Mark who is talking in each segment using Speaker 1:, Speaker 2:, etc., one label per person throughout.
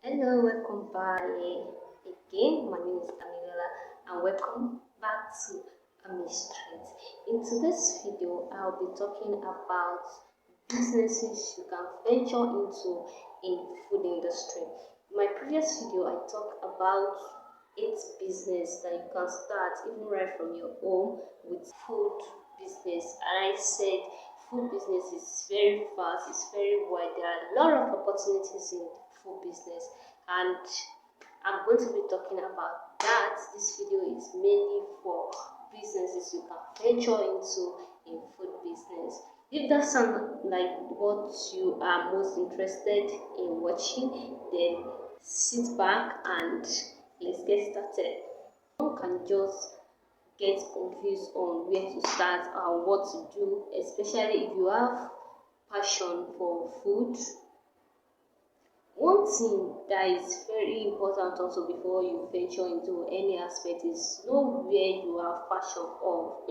Speaker 1: Hello, welcome back again. My name is Daniela and welcome back to Street. In today's video, I'll be talking about businesses you can venture into in food industry. In my previous video, I talked about 8 business that you can start even right from your home with food business, and I said food business is very fast, it's very wide, there are a lot of opportunities in food business, and I'm going to be talking about that. This video is mainly for businesses you can venture into in food business. If that sounds like what you are most interested in watching, then sit back and let's get started. One can just get confused on where to start or what to do, especially if you have passion for food. One thing that is very important also before you venture into any aspect is know where you have passion of,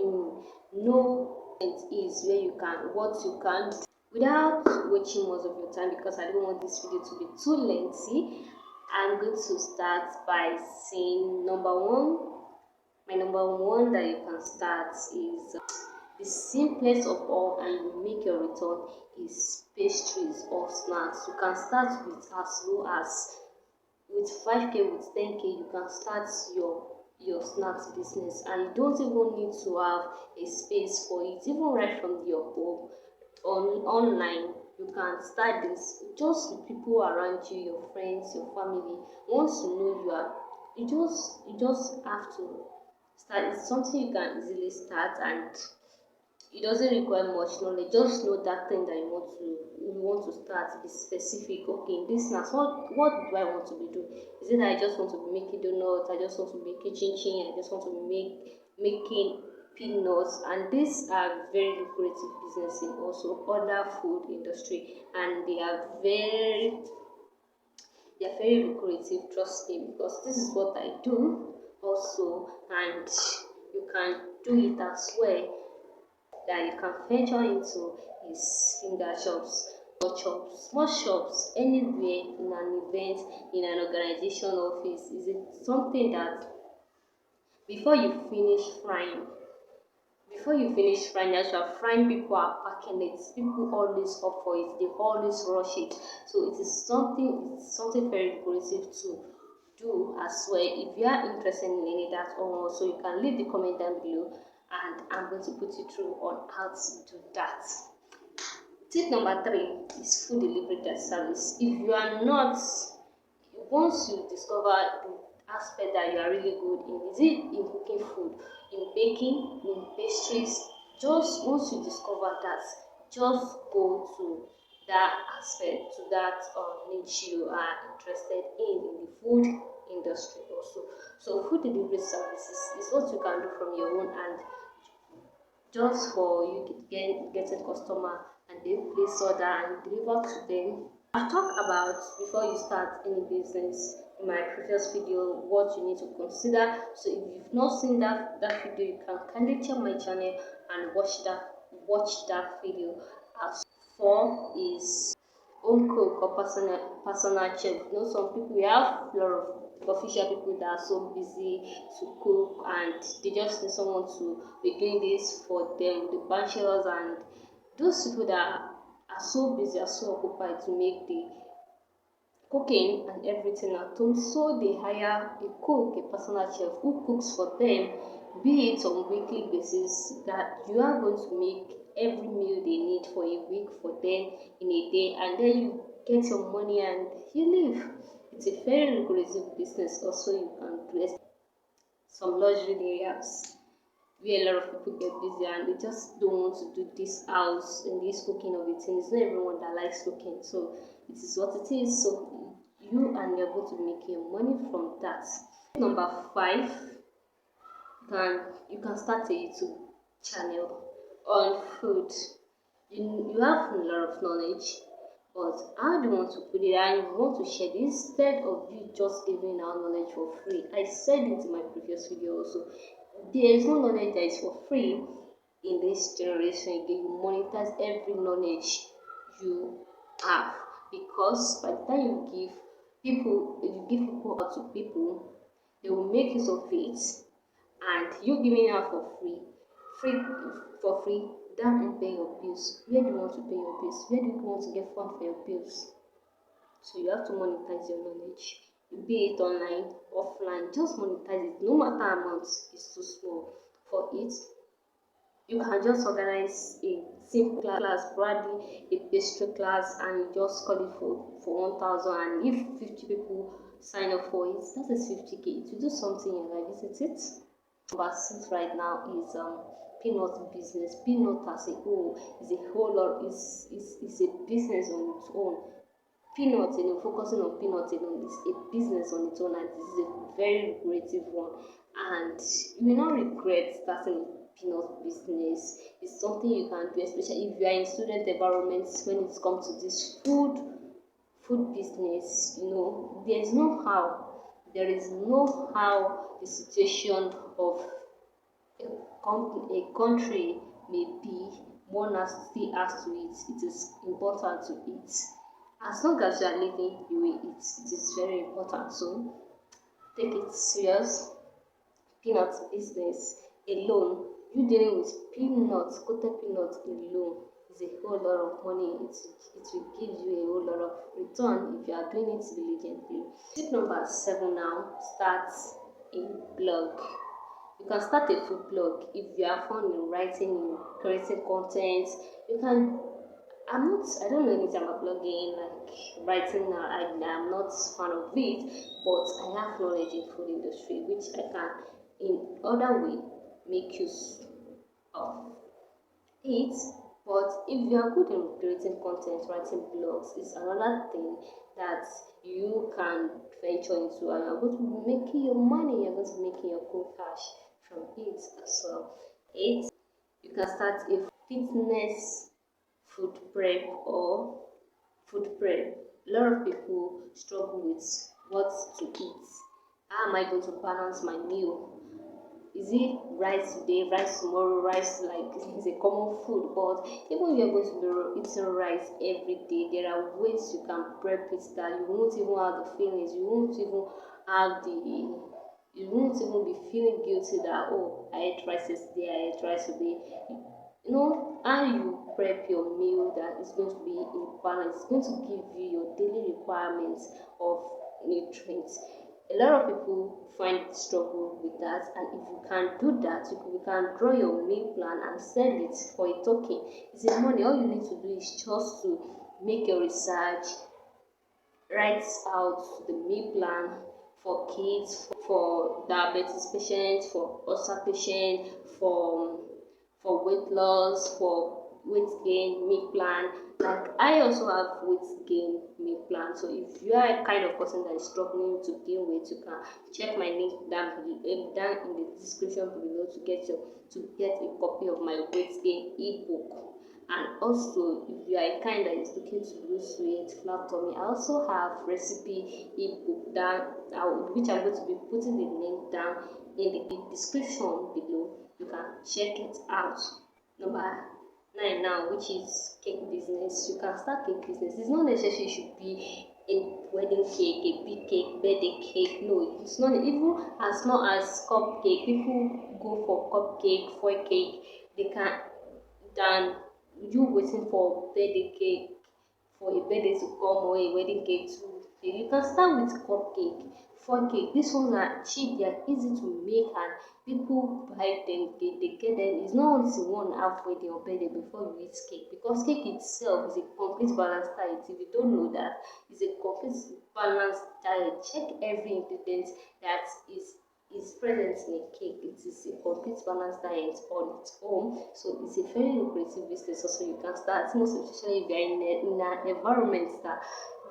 Speaker 1: know it is where you can, what you can do. Without wasting most of your time, because I don't want this video to be too lengthy, I'm going to start by saying number one that you can start is the simplest of all, and you make your return, is pastries or snacks. You can start with as low as with 5k, with 10k. You can start your snacks business, and you don't even need to have a space for it. Even right from your home, online, you can start this. Just the people around you, your friends, your family, once you know you just have to start. It's something you can easily start, and it doesn't require much knowledge. Just know that thing that you want to start. Be specific. Okay, in this snacks, what do I want to be doing? Is it that I just want to be making donuts? I just want to be making chin chin. I just want to be making peanuts. And these are very lucrative business in also other food industry, and they are very lucrative. Trust me, because this is what I do also, and you can do it as well. That you can venture into is finger shops or small shops, anywhere, in an event, in an organization office. Is it something that before you finish frying, as you are frying, people are packing it, people always up for it, they always rush it. So it's something very lucrative to do as well. If you are interested in any that, or so you can leave the comment down below, and I'm going to put you through on how to do that. Tip number 3 is food delivery service. If you are not, once you discover the aspect that you are really good in, is it in cooking food, in baking, in pastries, just once you discover that, just go to that aspect, to that niche you are interested in the food industry also. So food delivery services is what you can do from your own, and just for you to get a customer, and they place order and deliver to them. I've talked about, before you start any business, in my previous video, what you need to consider. So if you've not seen that video, you can kindly check my channel and watch that video. As 4 is home cook or personal chef. You know, some people, we have a lot of official people that are so busy to cook, and they just need someone to be doing this for them, the bachelors, and those people that are so busy, are so occupied to make the cooking and everything at home. So they hire a cook, a personal chef, who cooks for them, be it on weekly basis, that you are going to make every meal they need for a week for them in a day, and then you get your money and you leave. It's a very lucrative business. Also, you can do some luxury areas where a lot of people get busy and they just don't want to do this house and this cooking of it. And it's not everyone that likes cooking, so it is what it is. So you and you're going to make your money from that. Number 5, you can start a YouTube channel on food. You have a lot of knowledge, but how do you want to put it, and you want to share this instead of you just giving out knowledge for free. I said it in my previous video also, there is no knowledge that is for free in this generation. You monetize every knowledge you have, because by the time you give People, if you give people out to people, they will make use of it, and you giving out free for free, that won't pay your bills. Where do you want to pay your bills? Where do you want to get fund for your bills? So you have to monetize your knowledge, be it online, offline. Just monetize it. No matter amount is too small for it. You can just organize a simple class, probably a pastry class, and you just call it for 1,000. And if 50 people sign up for it, that is 50k. It will do something in your life, isn't it? Number six right now is peanut business. Peanut as a whole is a whole lot is a business on its own. Peanut alone, focusing on peanut alone is a business on its own, and this is a very lucrative one. And you will not regret starting a peanut business. It's something you can do, especially if you are in student environments. When it comes to this food business, there is no how the situation of a country may be, one has still has to eat. It is important to eat. As long as you are living, you will eat. It is very important. So take it serious. Peanut business alone, you dealing with peanuts, coated peanuts alone is a whole lot of money. It will give you a whole lot of return if you are doing it diligently. Tip number 7 now, start a blog. You can start a food blog if you are fond in writing, in creating content. You can. I don't know anything about blogging, like writing. I'm not fan of it, but I have knowledge in food industry, which I can, in other way, make use of it. But if you are good in creating content, writing blogs is another thing that you can venture into, and you're going to be making your money, you're going to be making your cool cash from it as well. 8, you can start a fitness food prep or food prep. A lot of people struggle with what to eat. How am I going to balance my meal? Is it rice today, rice tomorrow, rice like is a common food? But even if you're going to be eating rice every day, there are ways you can prep it that you won't even have the feelings, you won't even be feeling guilty that, oh, I ate rice yesterday, I ate rice today. How you prep your meal that is going to be in balance, it's going to give you your daily requirements of nutrients. A lot of people find struggle with that, and if you can do that, you can draw your meal plan and send it for a token. It's a money. All you need to do is just to make your research, write out the meal plan for kids, for diabetes patients, for ulcer patients, for weight loss, for weight gain meal plan. Like I also have weight gain meal plan. So if you are a kind of person that is struggling to gain weight, you can check my link down in the description below to get a copy of my weight gain ebook. And also, if you are a kind that is looking to lose weight, flat tummy, I also have recipe ebook down, which I'm going to be putting the link down in the description below. You can check it out. Number 9 now, which is cake business. You can start cake business. It's not necessary it should be a wedding cake, a big cake, birthday cake. No, it's not. Even as small as cupcake, people go for cupcake, foil cake. They can than you waiting for birthday cake, for a birthday to come or a wedding cake to. You can start with cupcake, foil cake. These ones are cheap, they are easy to make, and people buy them, they get them. It's not only one half wedding or birthday before you eat cake, because cake itself is a complete balanced diet. If you don't know that, it's a complete balanced diet. Check every ingredient that is present in a cake. It is a complete balanced diet on its own. So it's a very lucrative business. Also, you can start, most especially if you're in an environment that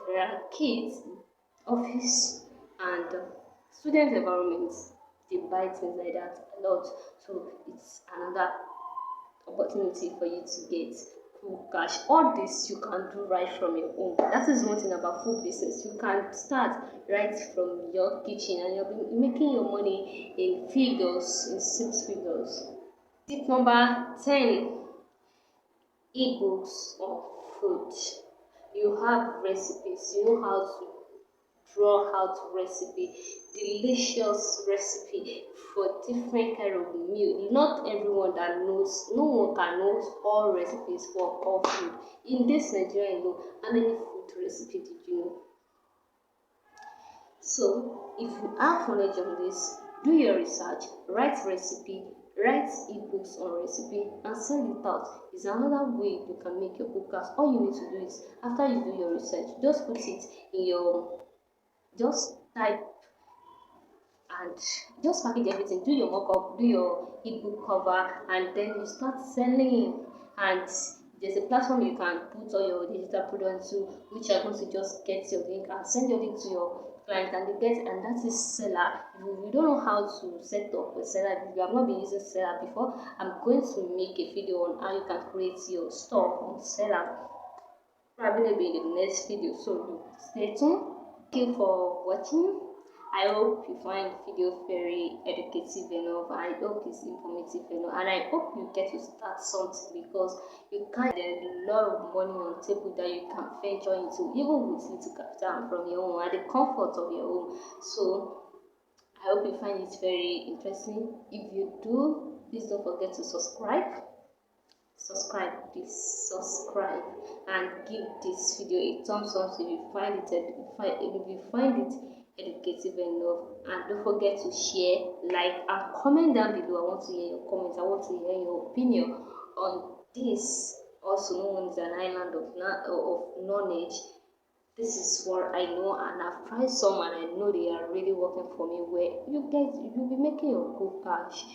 Speaker 1: there are kids, office, and student environments. They buy things like that a lot. So it's another opportunity for you to get cool cash. All this you can do right from your home. That is one thing about food business. You can start right from your kitchen, and you'll be making your money in figures, in 6 figures. Tip number 10, ebooks of food. You have recipes, you know how to draw out recipe, delicious recipe for different kind of meal. Not everyone that knows, no one can know all recipes for all food. In this Nigeria, you know, how many food recipe did you know? So, if you have knowledge on this, do your research, write recipe, write ebooks on recipe, and send it out. It's another way you can make your podcast. All you need to do is, after you do your research, just put it in your, just type and just package everything. Do your mock-up, do your ebook cover, and then you start selling. And there's a platform you can put all your digital products to, which are going to just get your link and send your link to your client, and they get, and that is seller. If you don't know how to set up a seller, if you have not been using seller before, I'm going to make a video on how you can create your store on seller, probably maybe in the next video, so stay tuned. Thank you for watching. I hope you find the video very educative enough. I hope it's informative enough, and I hope you get to start something, because you can't, there's a lot of money on the table that you can venture into, even with little capital from your home, at the comfort of your home. So I hope you find it very interesting. If you do, please don't forget to subscribe and give this video a thumbs up if you find it educative enough, and don't forget to share, like, and comment down below. I want to hear your comments. I want to hear your opinion on this, also known as an island of knowledge. This is what I know, and I've tried some, and I know they are really working for me, where you'll be making your good cash.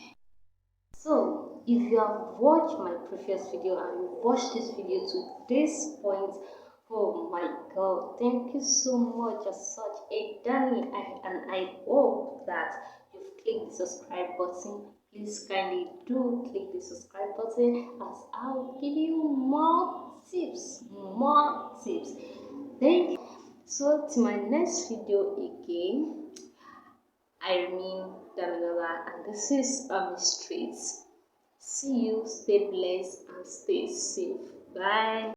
Speaker 1: So, if you have watched my previous video and you watched this video to this point, oh my god, thank you so much. You're such a dummy, and I hope that you've clicked the subscribe button. Please kindly do click the subscribe button, as I'll give you more tips, Thank you. So, to my next video again, I remain Damilola, and this is Streets. See you, stay blessed, and stay safe. Bye.